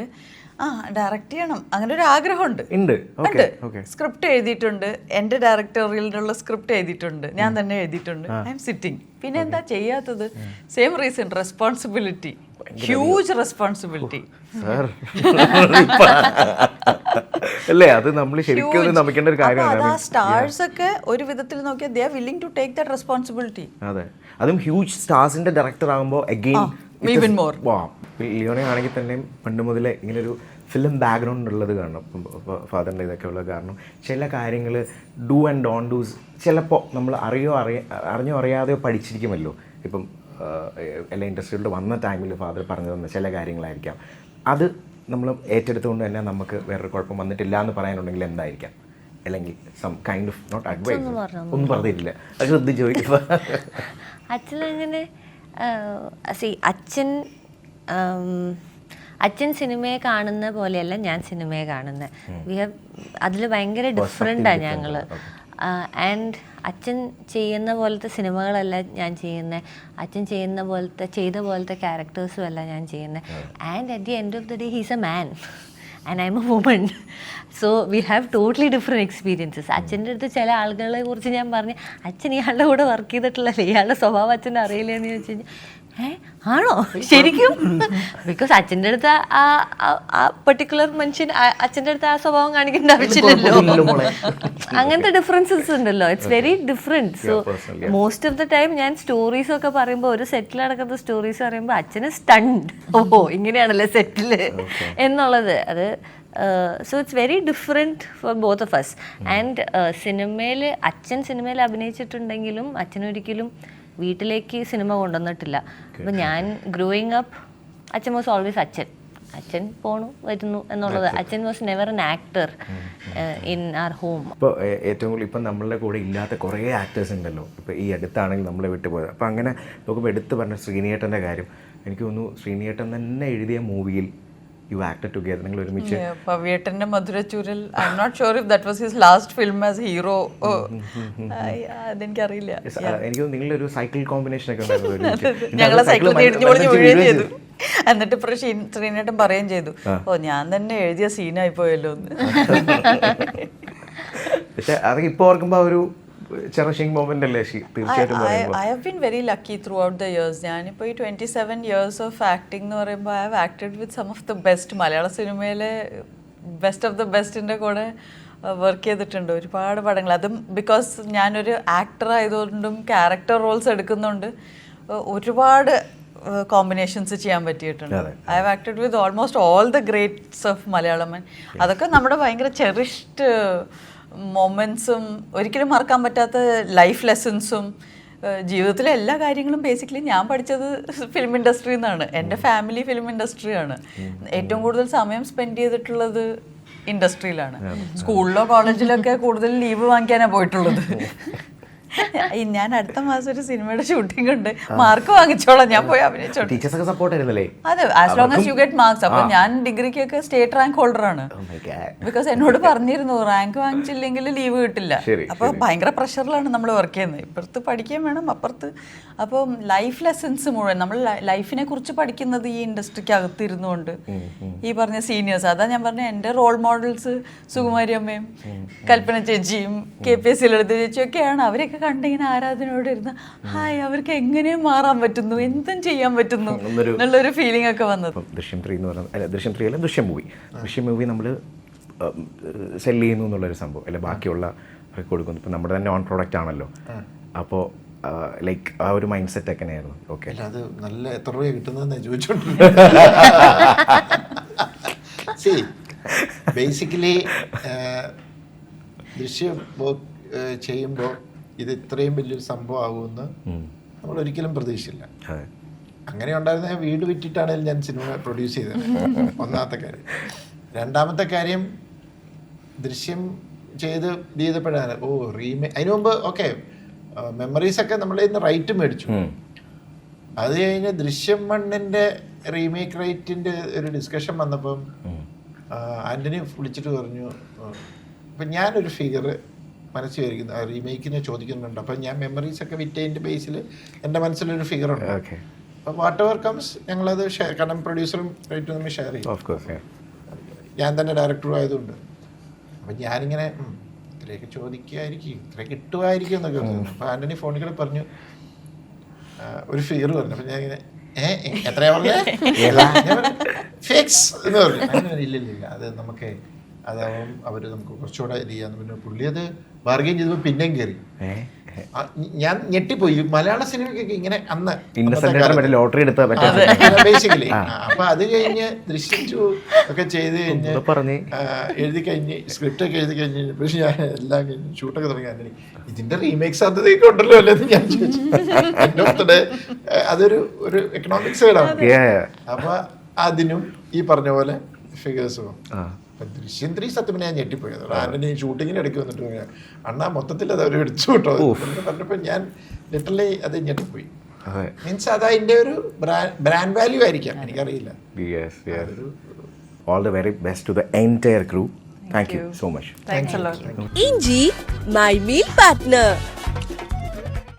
Speaker 1: ഡയറക്റ്റ് ചെയ്യണം അങ്ങനെ ഒരു ആഗ്രഹമുണ്ട്. സ്ക്രിപ്റ്റ് എഴുതിയിട്ടുണ്ട്, എൻ്റെ ഡയറക്ടറിലുള്ള സ്ക്രിപ്റ്റ് എഴുതിയിട്ടുണ്ട്, ഞാൻ തന്നെ എഴുതിയിട്ടുണ്ട്. I M sitting. പിന്നെ എന്താ ചെയ്യാത്തത്? Same reason, responsibility, huge responsibility.
Speaker 3: അല്ലേ, അത് നമ്മൾ ശരിക്കും നമിക്കേണ്ട ഒരു കാര്യമാണ്.
Speaker 1: ആ സ്റ്റാർസ് ഒക്കെ ഒരു വിധത്തിൽ നോക്കിയാൽ they are willing to take that responsibility.
Speaker 3: അതെ, അതും ഹ്യൂജ് സ്റ്റാർസിന്റെ ഡയറക്ടർ ആകുമ്പോൾ അഗെയിൻ
Speaker 1: ഈവൻ മോർ.
Speaker 3: ലിയോണെ ആണെങ്കിൽ തന്നെ പണ്ട് മുതലേ ഇങ്ങനൊരു ഫിലിം ബാക്ക്ഗ്രൗണ്ട് ഉള്ളത് കാരണം, ഫാദറിൻ്റെ ഇതൊക്കെ ഉള്ളത് കാരണം ചില കാര്യങ്ങൾ ഡൂ ആൻഡ് ഡോൺ ഡൂസ് ചിലപ്പോൾ നമ്മൾ അറിഞ്ഞോ അറിയാതെയോ പഠിച്ചിരിക്കുമല്ലോ. ഇപ്പം എല്ലാ ഇൻഡസ്ട്രിയിലോട്ട് വന്ന ടൈമിൽ ഫാദർ പറഞ്ഞു തന്ന ചില കാര്യങ്ങളായിരിക്കാം. അത് നമ്മൾ ഏറ്റെടുത്തുകൊണ്ട് തന്നെ നമുക്ക് വേറൊരു കുഴപ്പം വന്നിട്ടില്ല എന്ന് പറയാനുണ്ടെങ്കിൽ എന്തായിരിക്കാം? അല്ലെങ്കിൽ some kind of not advice ഒന്നും പറഞ്ഞിട്ടില്ല, അത് ശ്രദ്ധിച്ച് ചോദിക്കുക.
Speaker 5: അച്ഛനങ്ങനെ അച്ഛൻ സിനിമയെ കാണുന്ന പോലെയല്ല ഞാൻ സിനിമയെ കാണുന്നത്. അതിൽ ഭയങ്കര ഡിഫറെൻ്റാണ് ഞങ്ങൾ. ആൻഡ് അച്ഛൻ ചെയ്യുന്ന പോലത്തെ സിനിമകളല്ല ഞാൻ ചെയ്യുന്നത്, അച്ഛൻ ചെയ്ത പോലത്തെ ക്യാരക്ടേഴ്സും അല്ല ഞാൻ ചെയ്യുന്നത്. And at the end of the day he's a man and I M A woman. So we have totally different experiences. അച്ഛൻ്റെ അടുത്ത് ചില ആളുകളെ കുറിച്ച് ഞാൻ പറഞ്ഞു, അച്ഛൻ ഇയാളുടെ കൂടെ വർക്ക് ചെയ്തിട്ടുള്ളല്ലേ, ഇയാളുടെ സ്വഭാവം അച്ഛൻ അറിയില്ല എന്ന് ചോദിച്ചു കഴിഞ്ഞാൽ ആണോ ശരിക്കും? ബിക്കോസ് അച്ഛൻ്റെ അടുത്ത് ആ പെർട്ടിക്കുലർ മനുഷ്യൻ അച്ഛൻ്റെ അടുത്ത് ആ സ്വഭാവം കാണിക്കേണ്ട ആവശ്യമില്ലല്ലോ. അങ്ങനത്തെ ഡിഫറൻസസ് ഉണ്ടല്ലോ. It's very different. So most of the time ഞാൻ സ്റ്റോറീസ് ഒക്കെ പറയുമ്പോൾ, ഒരു സെറ്റിൽ നടക്കുന്ന സ്റ്റോറീസ് പറയുമ്പോൾ അച്ഛന് സ്റ്റണ്ട്, ഓ ഇങ്ങനെയാണല്ലേ സെറ്റിൽ എന്നുള്ളത്. അത് so it's very different for both of us. And അച്ഛൻ സിനിമയിൽ അഭിനയിച്ചിട്ടുണ്ടെങ്കിലും അച്ഛനൊരിക്കലും വീട്ടിലേക്ക് സിനിമ കൊണ്ടുവന്നിട്ടില്ല. അപ്പം ഞാൻ ഗ്രോയിങ് അപ്പ്, അച്ഛൻ വാസ് ഓൾവേസ് അച്ഛൻ പോണു വരുന്നു എന്നുള്ളത്. അച്ഛൻ was never an actor in our home.
Speaker 3: ഇപ്പോൾ ഏറ്റവും കൂടുതൽ ഇപ്പം നമ്മളുടെ കൂടെ ഇല്ലാത്ത കുറേ ആക്ടേഴ്സ് ഉണ്ടല്ലോ. ഇപ്പോൾ ഈ അടുത്താണെങ്കിൽ നമ്മളെ വിട്ടുപോയത്. അപ്പോൾ അങ്ങനെ നോക്കുമ്പോൾ എടുത്ത് പറഞ്ഞ ശ്രീനിയേട്ടൻ്റെ കാര്യം, എനിക്ക് തോന്നുന്നു ശ്രീനിയേട്ടൻ തന്നെ എഴുതിയ മൂവിയിൽ you acted together, നിങ്ങൾ ഒരുമിച്ച്.
Speaker 1: പവിയേട്ടൻ്റെ Madhurachooral, I am not sure if that was his last film as hero. അതെനിക്കറിയില്ല.
Speaker 3: എനിക്ക് നിങ്ങളൊരു സൈക്കിൾ കോമ്പിനേഷൻ ഒക്കെ ഉണ്ടായിരുന്നു.
Speaker 1: ഞങ്ങളെ സൈക്കിൾ വീഴുകയും ചെയ്തു. എന്നിട്ട് ഇപ്പോൾ ശ്രീനേട്ടൻ പറയുകയും ചെയ്തു, ഓ ഞാൻ തന്നെ എഴുതിയ സീനായി പോയല്ലോ എന്ന്.
Speaker 3: പക്ഷെ അതൊക്കെ ഇപ്പോൾ ഓർക്കുമ്പോൾ ഒരു cherishing moment അല്ലേ തീർച്ചയായിട്ടും.
Speaker 1: I have been very lucky throughout the years. ഞാനിപ്പോൾ ഈ 27 years of acting എന്ന് പറയുമ്പോൾ I have acted with some of the best. മലയാള സിനിമയിലെ ബെസ്റ്റ് ഓഫ് ദ ബെസ്റ്റിൻ്റെ കൂടെ വർക്ക് ചെയ്തിട്ടുണ്ട് ഒരുപാട് പടങ്ങൾ. അതും ബിക്കോസ് ഞാനൊരു ആക്ടർ ആയതുകൊണ്ടും ക്യാരക്ടർ റോൾസ് എടുക്കുന്നുണ്ട് ഒരുപാട് കോമ്പിനേഷൻസ് ചെയ്യാൻ പറ്റിയിട്ടുണ്ട്. I have acted with almost all the greats of Malayalam. അതൊക്കെ നമ്മുടെ ഭയങ്കര ചെറിഷ്ഡ് മൊമെൻറ്റ്സും ഒരിക്കലും മറക്കാൻ പറ്റാത്ത ലൈഫ് ലെസൺസും. ജീവിതത്തിലെ എല്ലാ കാര്യങ്ങളും ബേസിക്കലി ഞാൻ പഠിച്ചത് ഫിലിം ഇൻഡസ്ട്രിയിൽ നിന്നാണ്. എൻ്റെ ഫാമിലി ഫിലിം ഇൻഡസ്ട്രിയാണ്. ഏറ്റവും കൂടുതൽ സമയം സ്പെൻഡ് ചെയ്തിട്ടുള്ളത് ഇൻഡസ്ട്രിയിലാണ്. സ്കൂളിലോ കോളേജിലൊക്കെ കൂടുതൽ ലീവ് വാങ്ങിക്കാനാണ് പോയിട്ടുള്ളത്. ഞാൻ അടുത്ത മാസം ഒരു സിനിമയുടെ ഷൂട്ടിംഗ് ഉണ്ട്, മാർക്ക് വാങ്ങിച്ചോളാം, ഞാൻ പോയി അഭിനയിച്ചോളാം.
Speaker 3: ടീച്ചേഴ്സ് ഒക്കെ സപ്പോർട്ട് ആയിരുന്നല്ലേ?
Speaker 1: അതെ, as long as you get marks. അപ്പൊ ഞാൻ ഡിഗ്രിക്കൊക്കെ സ്റ്റേറ്റ് റാങ്ക് ഹോൾഡർ ആണ്. ബിക്കോസ് എന്നോട് പറഞ്ഞിരുന്നു റാങ്ക് വാങ്ങിച്ചില്ലെങ്കിൽ ലീവ് കിട്ടില്ല. അപ്പൊ ഭയങ്കര പ്രഷറിലാണ് നമ്മൾ വർക്ക് ചെയ്യുന്നത്. ഇപ്പുറത്ത് പഠിക്കുകയും വേണം, അപ്പുറത്ത്. അപ്പം ലൈഫ് ലെസൺസ് മുഴുവൻ നമ്മൾ ലൈഫിനെ കുറിച്ച് പഠിക്കുന്നത് ഈ ഇൻഡസ്ട്രിക്ക് അകത്തിരുന്നുകൊണ്ട് ഈ പറഞ്ഞ സീനിയേഴ്സ്. അതാ ഞാൻ പറഞ്ഞ എൻ്റെ റോൾ മോഡൽസ് സുകുമാരി അമ്മയും കൽപ്പന ചേച്ചിയും KPSC ലളിത ചേച്ചിയും ഒക്കെയാണ്. അവരൊക്കെ കണ്ടിങ്ങനെ ആരാധനയോടെ ഇരുന്ന് ഹായ്, അവർക്ക് എങ്ങനെയും മാറാൻ പറ്റുന്നു, എന്തും ചെയ്യാൻ പറ്റുന്നു എന്നുള്ളൊരു ഫീലിംഗ് ഒക്കെ വന്നത്.
Speaker 3: ദൃശ്യം 3 എന്ന് പറഞ്ഞാൽ, അല്ല ദൃശ്യം 3 അല്ല, ദൃശ്യം മൂവി നമ്മൾ സെല് ചെയ്യുന്നു എന്നുള്ളൊരു സംഭവം അല്ലെ, ബാക്കിയുള്ള കൊടുക്കുന്നു. ഇപ്പം നമ്മുടെ തന്നെ ഓൺ പ്രോഡക്റ്റ് ആണല്ലോ. അപ്പോൾ ലൈക്ക് ആ ഒരു മൈൻഡ് സെറ്റ് എങ്ങനെയായിരുന്നു? ഓക്കെ,
Speaker 2: അത് നല്ല എത്ര രൂപ കിട്ടുന്നതെന്ന് ചോദിച്ചോണ്ടിരുന്നു. ബേസിക്കലി ദൃശ്യം ചെയ്യുമ്പോൾ ഇത് ഇത്രയും വലിയൊരു സംഭവം ആകുമെന്ന് നമ്മൾ ഒരിക്കലും പ്രതീക്ഷിച്ചില്ല. അങ്ങനെ ഉണ്ടായിരുന്ന വീട് വിറ്റിട്ടാണെങ്കിലും ഞാൻ സിനിമ പ്രൊഡ്യൂസ് ചെയ്തത്, ഒന്നാമത്തെ കാര്യം. രണ്ടാമത്തെ കാര്യം, ദൃശ്യം ചെയ്തപ്പോഴാണ് അതിനു മുമ്പ് ഓക്കെ മെമ്മറീസൊക്കെ നമ്മളെ ഇന്ന് റൈറ്റ് മേടിച്ചു. അത് കഴിഞ്ഞ് ദൃശ്യം 1-ന്റെ റീമേക്ക് റൈറ്റിൻ്റെ ഒരു ഡിസ്കഷൻ വന്നപ്പം ആൻ്റണി വിളിച്ചിട്ട് പറഞ്ഞു, ഇപ്പം ഞാനൊരു ഫിഗർ മനസ്സിൽ വരിക്കുന്നു, ആ റീമേക്കിനെ ചോദിക്കുന്നുണ്ട്. അപ്പം ഞാൻ മെമ്മറീസൊക്കെ വിറ്റതിൻ്റെ ബേസിൽ എൻ്റെ മനസ്സിലൊരു ഫിഗറുണ്ട്. അപ്പം വാട്ട് എവർ കംസ് ഞങ്ങളത് കാരണം പ്രൊഡ്യൂസറും റൈറ്റും തമ്മിൽ ഷെയർ ചെയ്യും. ഞാൻ തന്നെ ഡയറക്ടറും ആയതുകൊണ്ട്. അപ്പം ഞാനിങ്ങനെ ഇത്രയൊക്കെ ചോദിക്കുമായിരിക്കും, ഇത്രയൊക്കെ കിട്ടുമായിരിക്കും എന്നൊക്കെ പറഞ്ഞു. അപ്പോൾ ആൻ്റണി ഫോണിൽ കൂടെ പറഞ്ഞു ഒരു ഫിഗർ പറഞ്ഞു. അപ്പം ഞാൻ ഇങ്ങനെ എത്രയാ പറഞ്ഞത് ഫിക്സ് എന്ന് പറഞ്ഞു. അങ്ങനെ ഇല്ലില്ല, അത് നമുക്ക് അതാവും അവർ നമുക്ക് കുറച്ചുകൂടെ ഇത് ചെയ്യാന്ന്. പിന്നെ പുള്ളി അത് ബാർഗെയിൻ ചെയ്തപ്പോൾ പിന്നെയും കയറി. ഞാൻ ഞെട്ടിപ്പോയി. മലയാള സിനിമയ്ക്കൊക്കെ ഇങ്ങനെ അന്ന്
Speaker 3: ലോട്ടറി എടുത്ത
Speaker 2: ബേസിക്കലി. അപ്പൊ അത് കഴിഞ്ഞ് ദൃശ്യം 2 ഒക്കെ ചെയ്ത് കഴിഞ്ഞ് എഴുതി കഴിഞ്ഞ് സ്ക്രിപ്റ്റ് ഒക്കെ എഴുതി കഴിഞ്ഞ് പക്ഷെ ഞാൻ എല്ലാം കഴിഞ്ഞ് ഷൂട്ടൊക്കെ തുടങ്ങി. ഇതിന്റെ റീമേക്ക് സാധ്യതയൊക്കെ ഉണ്ടല്ലോ അല്ലെന്ന് ഞാൻ ചോദിച്ചു. അതൊരു എക്കണോമിക് സൈഡാണ്. അപ്പൊ അതിനും ഈ പറഞ്ഞ പോലെ ഫിഗേഴ്സും. ദൃശ്യം 3 സത്യം ഞാൻ ഞെട്ടിപ്പോയത്. ആന്റണി ഷൂട്ടിങ്ങിന് ഇടയ്ക്ക് വന്നിട്ട് അണ്ണാ മൊത്തത്തിൽ അത് അവർ എടുത്തു കേട്ടോ പറഞ്ഞപ്പോൾ ഞാൻ ലിറ്ററലി അത് ഞെട്ടിപ്പോയി. മീൻസ് അത് അതിൻ്റെ ഒരു ബ്രാൻഡ് വാല്യൂ ആയിരിക്കാം, എനിക്കറിയില്ല.
Speaker 3: All the very best to the entire crew. Thank you so much.
Speaker 1: Thanks a lot.
Speaker 4: Inji, my meal partner.